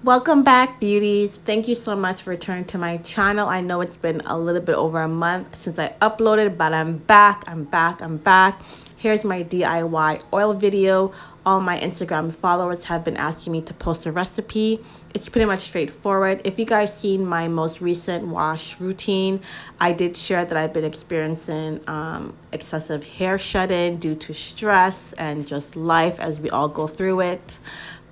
Welcome back, beauties. Thank you so much for returning to my channel. I know it's been a little bit over a month since I uploaded, but I'm back. I'm back. Here's my DIY oil video. All my Instagram followers have been asking me to post a recipe. It's pretty much straightforward. If you guys seen my most recent wash routine, I did share that I've been experiencing excessive hair shedding due to stress and just life as we all go through it.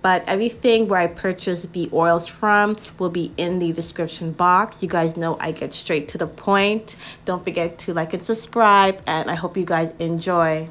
But everything where I purchased the oils from will be in the description box. You guys know I get straight to the point. Don't forget to like and subscribe, and I hope you guys enjoy.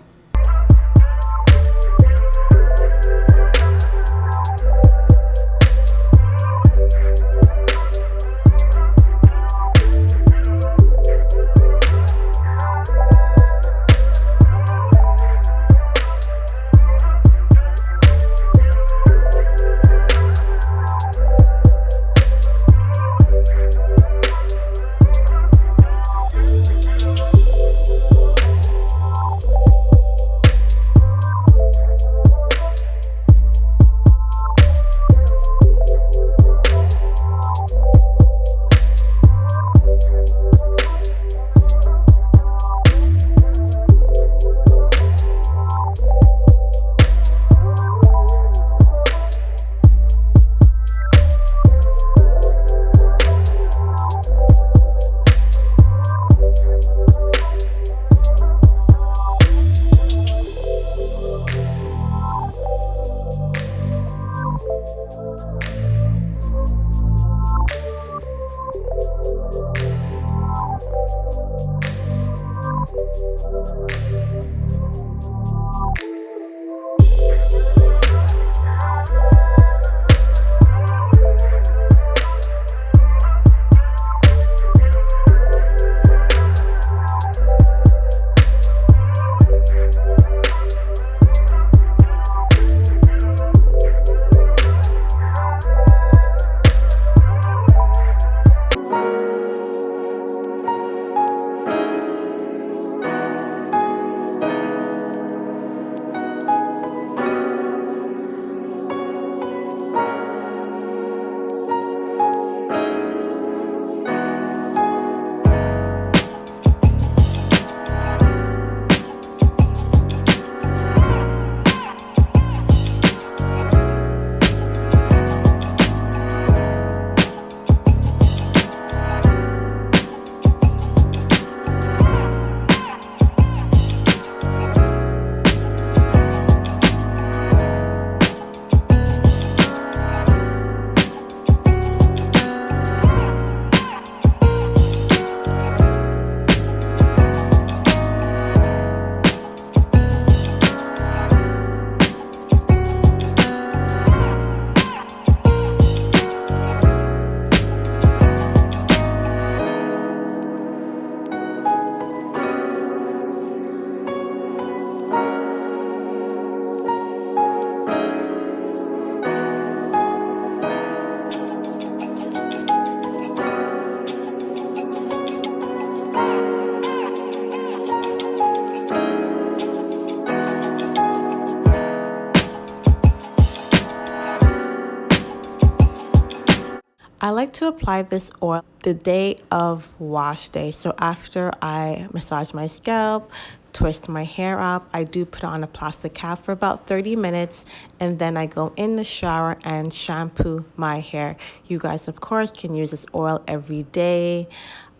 I like to apply this oil the day of wash day. So after I massage my scalp, twist my hair up, I do put on a plastic cap for about 30 minutes, and then I go in the shower and shampoo my hair. You guys, of course, can use this oil every day,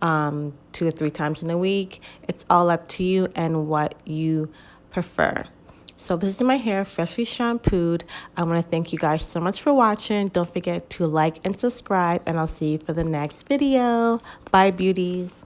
2 to 3 times in a week. It's all up to you and what you prefer. So this is my hair freshly shampooed. I want to thank you guys so much for watching. Don't forget to like and subscribe, and I'll see you for the next video. Bye, beauties.